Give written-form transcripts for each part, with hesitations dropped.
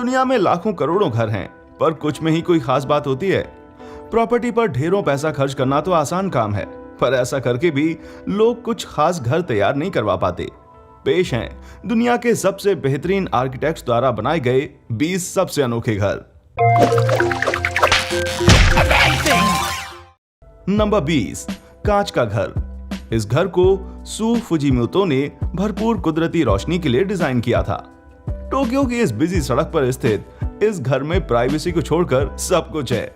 दुनिया में लाखों करोड़ों घर हैं, पर कुछ में ही कोई खास बात होती है। प्रॉपर्टी पर ढेरों पैसा खर्च करना तो आसान काम है, पर ऐसा करके भी लोग कुछ खास घर तैयार नहीं करवा पाते। पेश हैं दुनिया के सबसे बेहतरीन आर्किटेक्ट्स द्वारा बनाए गए 20 सबसे अनोखे घर। नंबर 20, कांच का घर। इस घर को सू फुजिमोतो ने भरपूर कुदरती रोशनी के लिए डिजाइन किया था। टोक्यो की इस बिजी सड़क पर स्थित इस घर में प्राइवेसी को छोड़कर सब कुछ है।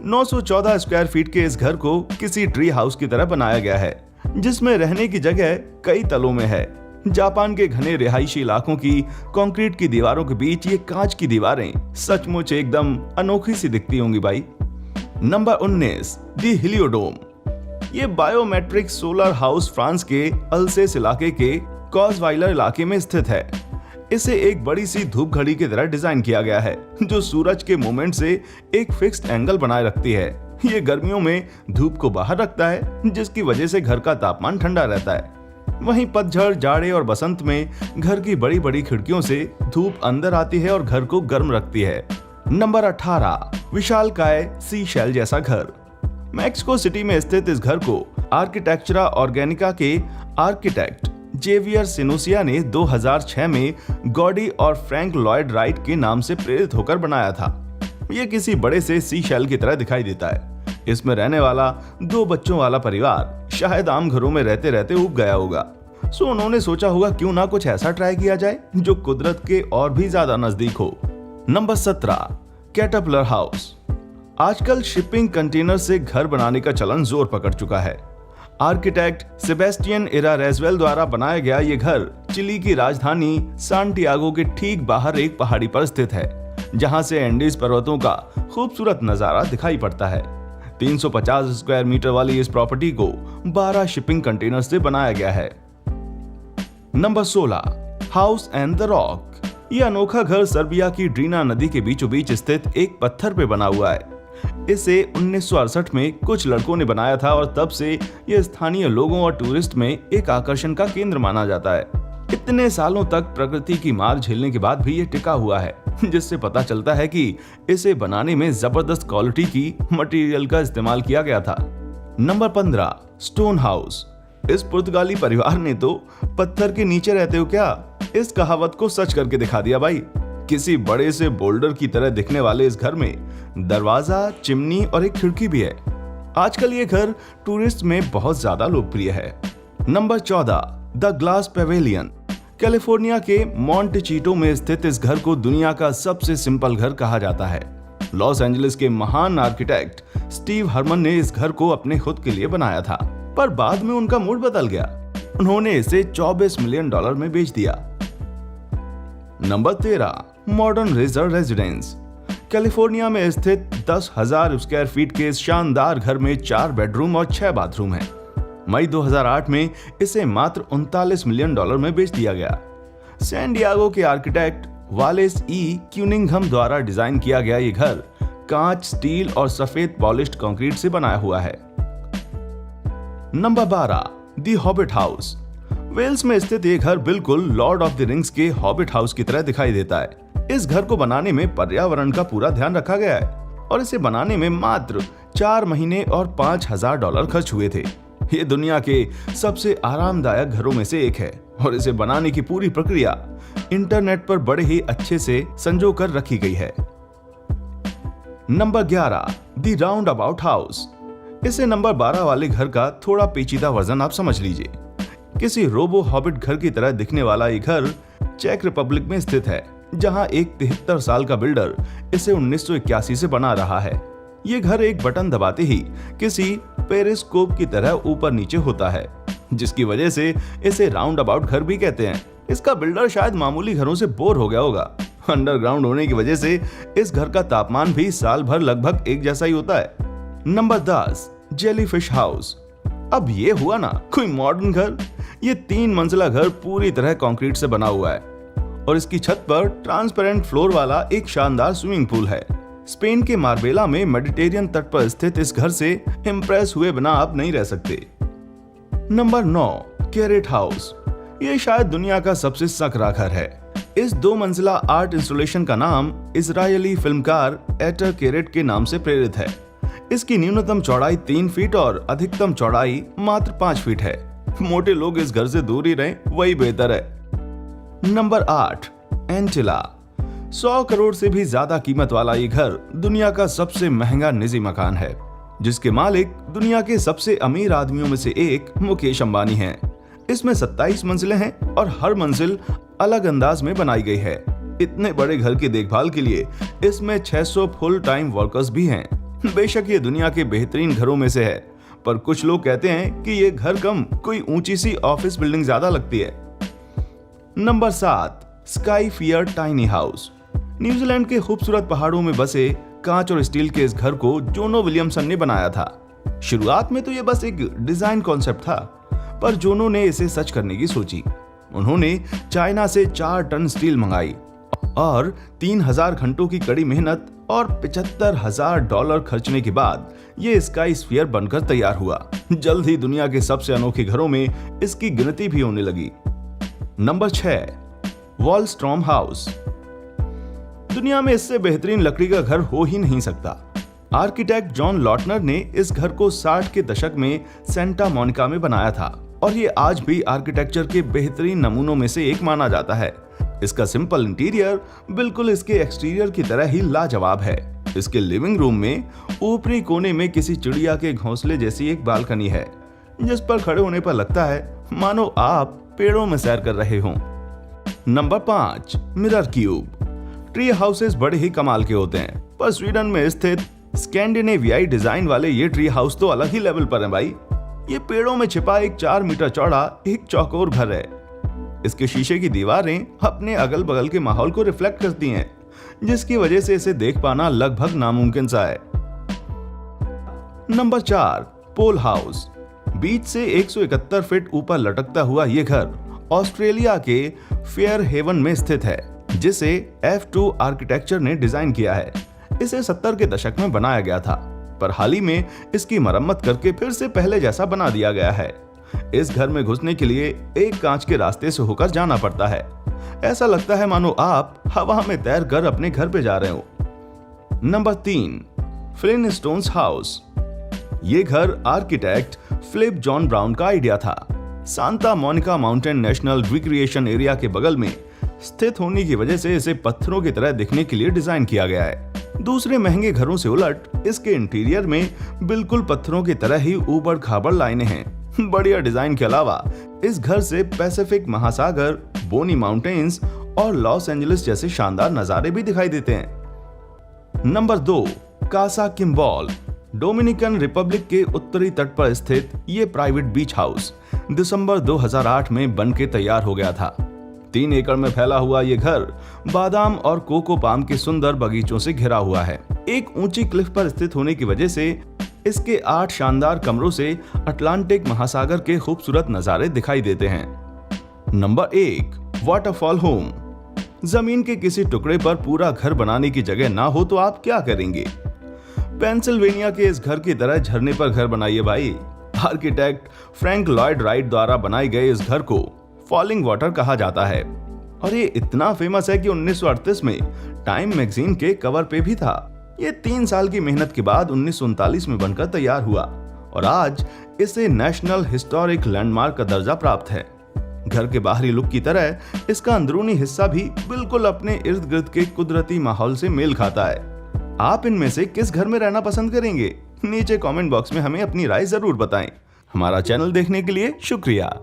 914 स्क्वायर फीट के इस घर को किसी ट्री हाउस की तरह बनाया गया है, जिसमें रहने की जगह कई तलों में है। जापान के घने रिहायशी इलाकों की कंक्रीट की दीवारों के बीच ये कांच की दीवारें सचमुच एकदम अनोखी सी दिखती होंगी भाई। नंबर 19, दी हेलियोडोम। ये बायोमेट्रिक सोलर हाउस फ्रांस के अल्सेस इलाके के कॉजवाइलर इलाके में स्थित है। इसे एक बड़ी सी धूप घड़ी की तरह डिजाइन किया गया है, जो सूरज के मूवमेंट से एक फिक्स्ड एंगल बनाए रखती है। ये गर्मियों में धूप को बाहर रखता है, जिसकी वजह से घर का तापमान ठंडा रहता है। वहीं पतझड़, जाड़े और बसंत में घर की बड़ी बड़ी खिड़कियों से धूप अंदर आती है और घर को गर्म रखती है। नंबर 18, विशालकाय सी शेल जैसा घर। मैक्सिको सिटी में स्थित इस घर को आर्किटेक्चरा ऑर्गेनिका के आर्किटेक्ट जेवियर सिनोसिया ने 2006 में गॉडी और फ्रैंक लॉयड राइट के नाम से प्रेरित होकर बनाया था। यह किसी बड़े से सी शेल की तरह दिखाई देता है। इसमें रहने वाला 2 बच्चों वाला परिवार शायद आम घरों में रहते रहते ऊब गया होगा। सो उन्होंने सोचा होगा क्यों ना कुछ ऐसा ट्राई किया जाए जो कुदरत के और भी ज्यादा नजदीक हो। Number 17, caterpillar house. आजकल शिपिंग कंटेनर से घर बनाने का चलन जोर पकड़ चुका है। आर्किटेक्ट सेबेस्टियन इरारेज़वेल द्वारा बनाया गया ये घर चिली की राजधानी सांटियागो के ठीक बाहर एक पहाड़ी पर स्थित है, जहां से एंडीज पर्वतों का खूबसूरत नजारा दिखाई पड़ता है। 350 स्क्वायर मीटर वाली इस प्रॉपर्टी को 12 शिपिंग कंटेनर से बनाया गया है। Number 16, house and the rock. यह अनोखा घर सर्बिया की ड्रीना नदी के बीचों बीच स्थित एक पत्थर पे बना हुआ है। इसे 1968 में कुछ लड़कों ने बनाया था और तब से यह स्थानीय लोगों और टूरिस्ट में एक आकर्षण का केंद्र माना जाता है। इतने सालों तक प्रकृति की मार झेलने के बाद भी ये टिका हुआ है, जिससे पता चलता है कि इसे बनाने में जबरदस्त क्वालिटी की मटेरियल का इस्तेमाल किया गया था। Number 15, stone house. इस पुर्तगाली परिवार ने तो पत्थर के नीचे रहते हो क्या, इस कहावत को सच करके दिखा दिया भाई। किसी बड़े से बोल्डर की तरह दिखने वाले इस घर में दरवाजा, चिमनी और एक खिड़की भी है। आजकल ये घर टूरिस्ट में बहुत ज्यादा लोकप्रिय है। Number 14, the glass pavilion. California के मॉन्टेचिटो में स्थित इस घर को दुनिया का सबसे सिंपल घर कहा जाता है। लॉस एंजलिस के महान आर्किटेक्ट स्टीव हरमन ने इस घर को अपने खुद के लिए बनाया था, पर बाद में उनका मूड बदल गया। उन्होंने इसे $24 मिलियन में बेच दिया। Number 13, modern reserve residence. California में स्थित 10,000 स्क्वायर फीट के इस शानदार घर में 4 बेडरूम और 6 बाथरूम हैं। मई 2008 में इसे मात्र $39 मिलियन में बेच दिया गया। सैन डिएगो के आर्किटेक्ट वालेस ई क्यूनिंघम द्वारा डिजाइन किया गया ये घर कांच, स्टील और सफेद पॉलिश्ड कंक्रीट से बनाया हुआ है। नंबर 12, दी हॉबिट हाउस। वेल्स में स्थित ये घर बिल्कुल लॉर्ड ऑफ द रिंग्स के हॉबिट हाउस की तरह दिखाई देता है। इस घर को बनाने में पर्यावरण का पूरा ध्यान रखा गया है और इसे बनाने में मात्र 4 महीने और $5,000 खर्च हुए थे। ये दुनिया के सबसे आरामदायक घरों में से एक है और इसे बनाने की पूरी प्रक्रिया इंटरनेट पर बड़े ही अच्छे से संजो कर रखी गई है। Number 11, the round about house. इसे नंबर 12 वाले घर का थोड़ा पेचीदा वर्जन आप समझ लीजिए। किसी रोबो हॉबिट घर की तरह दिखने वाला ये घर चेक रिपब्लिक में स्थित है, जहां एक 73 साल का बिल्डर इसे 1981 से बना रहा है। ये घर एक बटन दबाते ही किसी पेरिस्कोप की तरह ऊपर नीचे होता है, जिसकी वजह से इसे राउंड अबाउट घर भी कहते हैं। इसका बिल्डर शायद मामूली घरों से बोर हो गया होगा। अंडरग्राउंड होने की वजह से इस घर का तापमान भी साल भर लगभग एक जैसा ही होता है। Number 10, jellyfish house. अब ये हुआ ना कोई मॉडर्न घर। ये 3 मंजिला घर पूरी तरह कंक्रीट से बना हुआ है और इसकी छत पर ट्रांसपेरेंट फ्लोर वाला एक शानदार स्विमिंग पूल है। स्पेन के मार्बेला में मेडिटेरियन तट पर स्थित इस घर से इंप्रेस हुए बिना आप नहीं रह सकते। Number 9, carat house. ये शायद दुनिया का सबसे सकरा घर है। इस 2 मंजिला आर्ट इंस्टॉलेशन का नाम इजरायली फिल्मकार एटर केरेट के नाम से प्रेरित है। इसकी न्यूनतम चौड़ाई 3 फीट और अधिकतम चौड़ाई मात्र 5 फीट है। मोटे लोग इस घर से दूर ही रहें, वही बेहतर है। नंबर 8, एंटिला। 100 करोड़ से भी ज्यादा कीमत वाला ये घर दुनिया का सबसे महंगा निजी मकान है, जिसके मालिक दुनिया के सबसे अमीर आदमियों में से एक मुकेश अंबानी हैं। इसमें 27 मंजिलें हैं और हर मंजिल अलग अंदाज में बनाई गई है। इतने बड़े घर की देखभाल के लिए इसमें 600 फुल टाइम वर्कर्स भी हैं। बेशक ये दुनिया के बेहतरीन घरों में से है, पर कुछ लोग कहते हैं कि ये घर कम कोई ऊंची सी ऑफिस बिल्डिंग ज्यादा लगती है। Number 7, sky fear tiny house. New Zealand के खूबसूरत पहाड़ों में बसे कांच और स्टील के इस घर को जोनो विलियमसन ने बनाया था। शुरुआत में तो ये बस एक डिजाइन कॉन्सेप्ट था, पर जोनो ने इसे सच करने की सोची। उन्होंने चाइना से 4 टन स्टील मंगाई और 3000 घंटों की कड़ी मेहनत और $75,000 खर्चने के बाद ये स्काई स्फीयर बनकर तैयार हुआ। जल्द ही दुनिया के सबसे अनोखे घरों में इसकी गिनती भी होने लगी। Number 6, Wallstrom house. दुनिया में इससे बेहतरीन लकड़ी का घर हो ही नहीं सकता। आर्किटेक्ट जॉन लॉटनर ने इस घर को 60 के दशक में सेंटा मोनिका में बनाया था और ये आज भी आर्किटेक्चर के बेहतरीन नमूनों में से एक माना जाता है। इसका सिंपल इंटीरियर बिल्कुल इसके एक्सटीरियर की तरह ही लाजवाब है। इसके लिविंग रूम में ऊपरी कोने में किसी चिड़िया के घोंसले जैसी एक बालकनी है, जिस पर खड़े होने पर लगता है मानो आप पेड़ों में सैर कर रहे हों। Number 5, mirror cube. Tree houses बड़े ही कमाल के होते हैं, पर स्वीडन में स्थित स्कैंडिनेवियाई डिजाइन वाले ये ट्री हाउस तो अलग ही लेवल पर हैं भाई। ये पेड़ों में छिपा एक 4 मीटर चौड़ा एक चौकोर घर है। इसके शीशे की दीवारें अपने अगल बगल के माहौल को रिफ्लेक्ट करती हैं, जिसकी वजह से इसे देख पाना लगभग नामुमकिन सा है। नंबर 4, पोल हाउस। बीच से 171 फीट ऊपर लटकता हुआ ये घर ऑस्ट्रेलिया के फेयर हेवन में स्थित है, जिसे F2 आर्किटेक्चर ने डिजाइन किया है। इसे 70 के दशक में बनाया गया था, पर हाल ही में इसकी मरम्मत करके फिर से पहले जैसा बना दिया गया है। इस घर में घुसने के लिए एक कांच के रास्ते से होकर जाना पड़ता है। ऐसा लगता है मानो आप हवा में तैर कर अपने घर पे जा रहे हो। Number 3, Flintstones house. ये घर आर्किटेक्ट फिलिप जॉन ब्राउन का आइडिया था। Santa Monica mountain national recreation area के बगल में स्थित होने की वजह से इसे पत्थरों की तरह दिखने के लिए डिजाइन किया गया है। दूसरे महंगे घरों से उलट इसके इंटीरियर में बिल्कुल पत्थरों की तरह ही ऊबड़ खाबड़ लाइनें हैं। बढ़िया डिजाइन के अलावा इस घर से पैसिफिक महासागर, बोनी माउंटेन्स और लॉस एंजलिस जैसे शानदार नजारे भी दिखाई देते हैं। Number 2, Casa Kimball. Dominican Republic के उत्तरी तट पर स्थित ये प्राइवेट बीच हाउस दिसंबर 2008 में बनके तैयार हो गया था। 3 एकड़ में फैला हुआ ये घर बादाम और कोको पाम के सुंदर बगीचों से घिरा हुआ है। एक ऊंची क्लिफ पर स्थित होने की वजह से इसके 8 शानदार कमरों से अटलांटिक महासागर के खूबसूरत नजारे दिखाई देते हैं। Number 1, waterfall home. जमीन के किसी टुकड़े पर पूरा घर बनाने की जगह ना हो तो आप क्या करेंगे? पेंसिल्वेनिया के इस घर की तरह झरने पर घर बनाइए भाई। आर्किटेक्ट फ्रैंक लॉयड राइट द्वारा बनाए गए इस घर को फॉलिंग वाटर कहा जाता है और ये इतना फेमस है कि 1938 में टाइम मैगजीन के कवर पे भी था। ये 3 साल की मेहनत के बाद 1939 में बनकर तैयार हुआ और आज इसे नेशनल हिस्टोरिक लैंडमार्क का दर्जा प्राप्त है। घर के बाहरी लुक की तरह इसका अंदरूनी हिस्सा भी बिल्कुल अपने इर्द गिर्द के कुदरती माहौल से मेल खाता है। आप इनमें से किस घर में रहना पसंद करेंगे? नीचे कमेंट बॉक्स में हमें अपनी राय जरूर बताएं। हमारा चैनल देखने के लिए शुक्रिया।